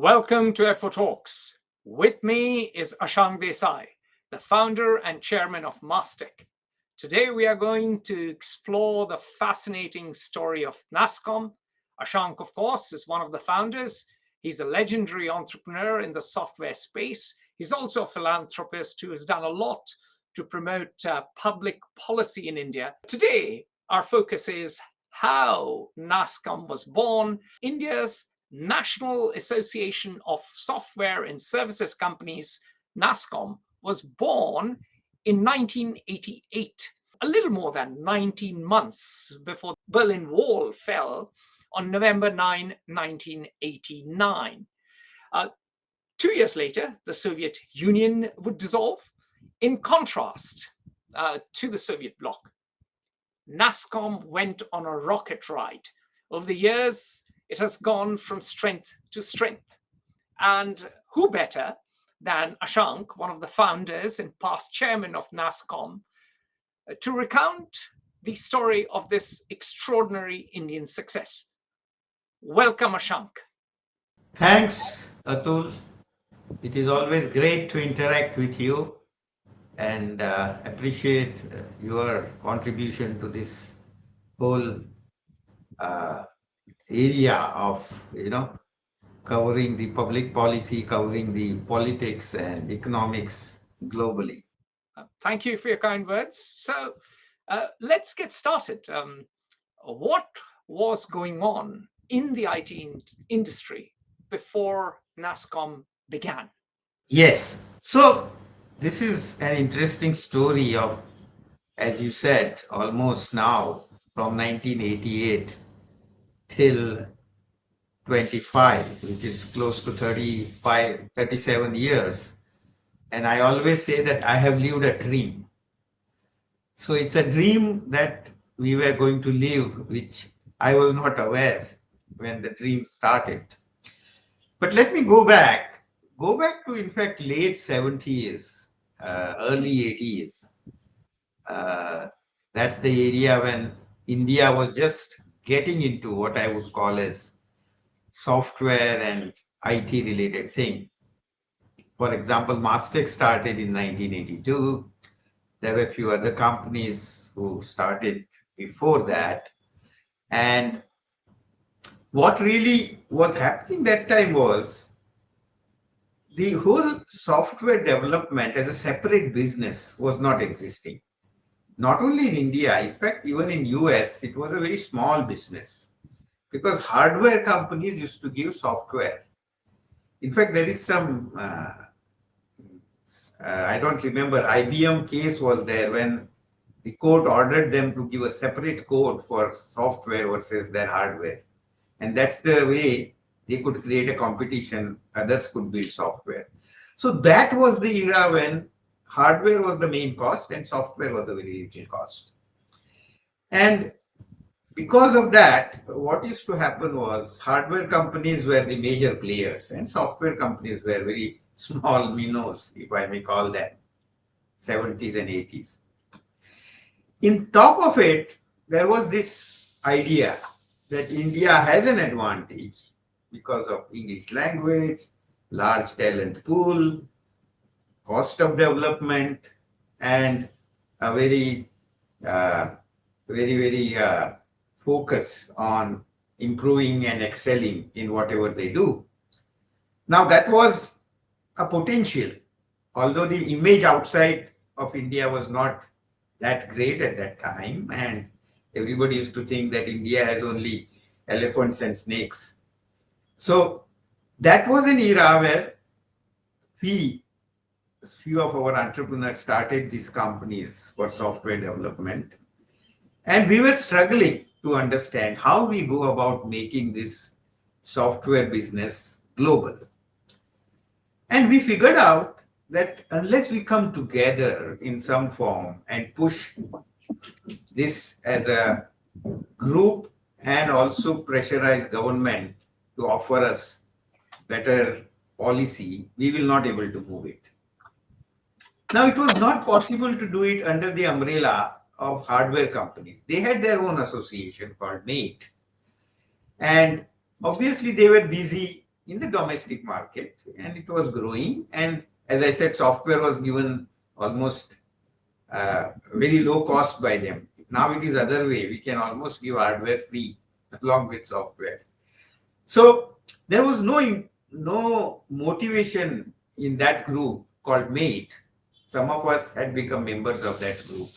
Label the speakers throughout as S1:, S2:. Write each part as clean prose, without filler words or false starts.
S1: Welcome to F4 Talks. With me is Ashank Desai, the founder and chairman of Mastek. Today we are going to explore the fascinating story of NASSCOM. Ashank, of course, is one of the founders. He's a legendary entrepreneur in the software space. He's also a philanthropist who has done a lot to promote public policy in India. Today, our focus is how NASSCOM was born, India's National Association of Software and Services Companies, NASSCOM, was born in 1988, a little more than 19 months before the Berlin Wall fell on November 9, 1989. 2 years later, the Soviet Union would dissolve. In contrast to the Soviet bloc, NASSCOM went on a rocket ride. Over the years, it has gone from strength to strength. And who better than Ashank, one of the founders and past chairman of NASSCOM, to recount the story of this extraordinary Indian success. Welcome, Ashank.
S2: Thanks, Atul. It is always great to interact with you and appreciate your contribution to this whole area of, covering the public policy, covering the politics and economics globally.
S1: Thank you for your kind words. So let's get started. What was going on in the IT industry before NASSCOM began?
S2: Yes. So this is an interesting story of, as you said, almost now from 1988 till 25, which is close to 37 years. And I always say that I have lived a dream. So it's a dream that we were going to live, which I was not aware when the dream started. But let me go back to, in fact, late 70s, early 80s. That's the area when India was just getting into what I would call as software and IT related thing. For example, Mastek started in 1982. There were a few other companies who started before that. And what really was happening that time was the whole software development as a separate business was not existing. Not only in India, in fact, even in US, it was a very small business because hardware companies used to give software. In fact, there is some, I don't remember, IBM case was there when the court ordered them to give a separate code for software versus their hardware. And that's the way they could create a competition, others could build software. So that was the era when hardware was the main cost and software was a very little cost. And because of that, what used to happen was hardware companies were the major players and software companies were very small minnows, if I may call them, 70s and 80s. In top of it, there was this idea that India has an advantage because of English language, large talent pool, cost of development, and a very focus on improving and excelling in whatever they do. Now that was a potential, although the image outside of India was not that great at that time, and everybody used to think that India has only elephants and snakes. So that was an era where few of our entrepreneurs started these companies for software development. And we were struggling to understand how we go about making this software business global. And we figured out that unless we come together in some form and push this as a group and also pressurize government to offer us better policy, we will not able to move it. Now, it was not possible to do it under the umbrella of hardware companies. They had their own association called MATE. And obviously, they were busy in the domestic market, and it was growing. And as I said, software was given almost very low cost by them. Now it is other way. We can almost give hardware free along with software. So there was no motivation in that group called Mate. Some of us had become members of that group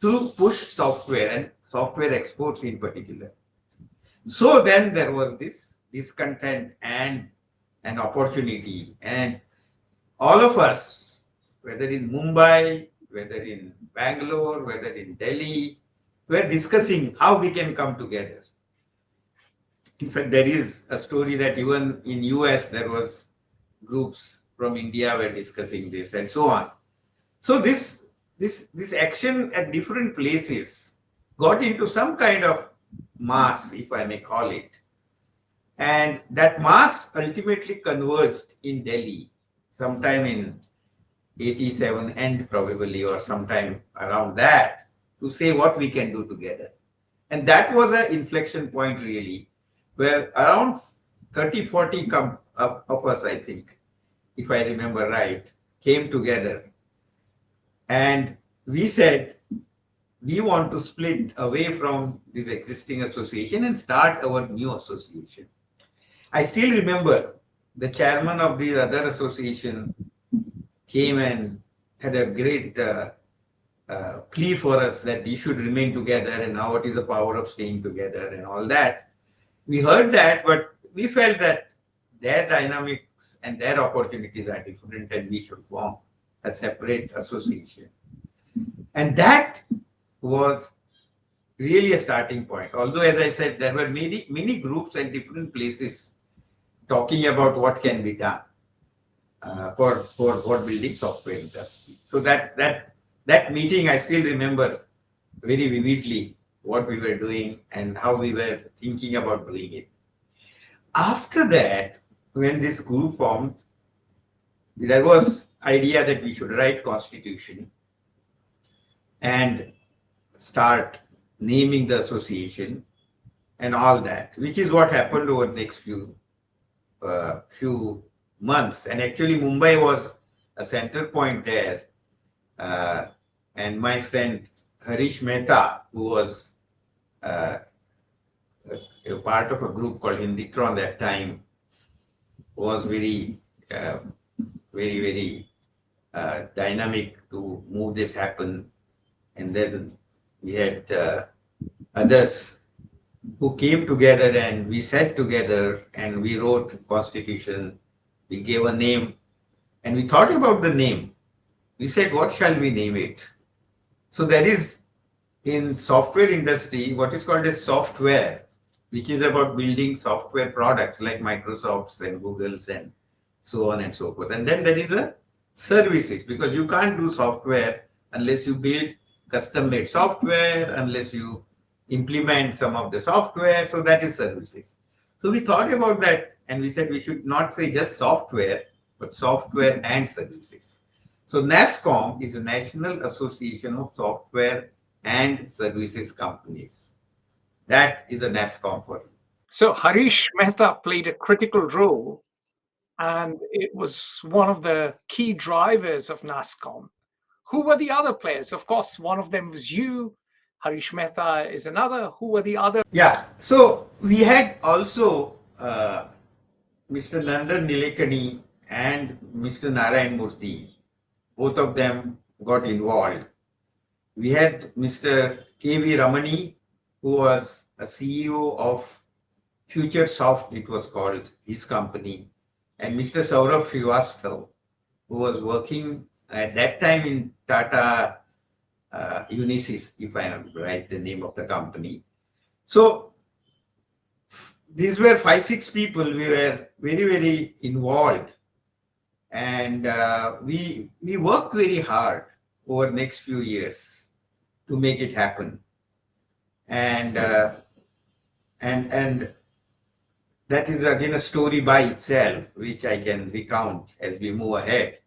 S2: to push software and software exports in particular. So then there was this discontent and an opportunity, and all of us, whether in Mumbai, whether in Bangalore, whether in Delhi, were discussing how we can come together. In fact, there is a story that even in US there was groups from India were discussing this and so on. So this action at different places got into some kind of mass, if I may call it. And that mass ultimately converged in Delhi sometime in 87 end probably, or sometime around that, to say what we can do together. And that was an inflection point really, where around 30, 40 of us, I think, if I remember right, came together. And we said, we want to split away from this existing association and start our new association. I still remember the chairman of the other association came and had a great plea for us that we should remain together, and now what is the power of staying together and all that. We heard that, but we felt that their dynamics and their opportunities are different and we should form a separate association. And that was really a starting point. Although, as I said, there were many groups at different places talking about what can be done for building software industry. So that meeting, I still remember very vividly what we were doing and how we were thinking about doing it. After that, when this group formed, there was idea that we should write constitution and start naming the association and all that, which is what happened over the next few months. And actually Mumbai was a center point there. And my friend Harish Mehta, who was a part of a group called Hinditron that time, was very dynamic to move this happen. And then we had others who came together and we sat together and we wrote constitution. We gave a name and we thought about the name. We said, what shall we name it? So there is in software industry what is called as software, which is about building software products like Microsoft's and Google's and so on and so forth. And then there is a services, because you can't do software unless you build custom-made software, unless you implement some of the software. So that is services. So we thought about that and we said we should not say just software, but software and services. So NASSCOM is a National Association of Software and Services Companies. That is a NASSCOM for you.
S1: So Harish Mehta played a critical role, and it was one of the key drivers of NASSCOM. Who were the other players? Of course, one of them was you. Harish Mehta is another. Who were the other?
S2: Yeah, so we had also Mr. Nandan Nilekani and Mr. Narayana Murthy. Both of them got involved. We had Mr. K.V. Ramani, who was a CEO of FutureSoft, it was called, his company, and Mr. Saurabh Srivastav, who was working at that time in Tata Unisys, if I remember right, the name of the company. So these were 5-6 people. We were very involved, and we worked very hard over the next few years to make it happen. And that is again a story by itself, which I can recount as we move ahead.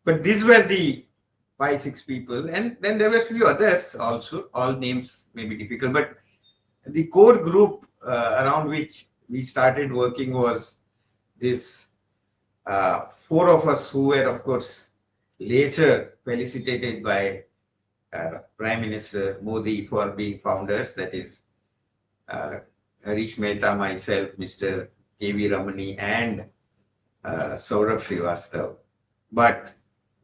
S2: But these were the 5-6 people, and then there were a few others also. All names may be difficult, but the core group around which we started working was this four of us who were, of course, later felicitated by Prime Minister Modi for being founders, that is uh, Harish Mehta, myself, Mr. K.V. Ramani, and Saurabh Srivastav. But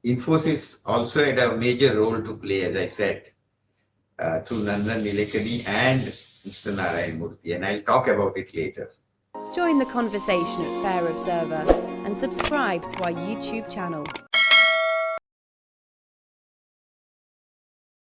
S2: Infosys also had a major role to play, as I said, through Nandan, Nilekani, and Mr. Narayana Murthy, and I'll talk about it later.
S3: Join the conversation at Fair Observer and subscribe to our YouTube channel.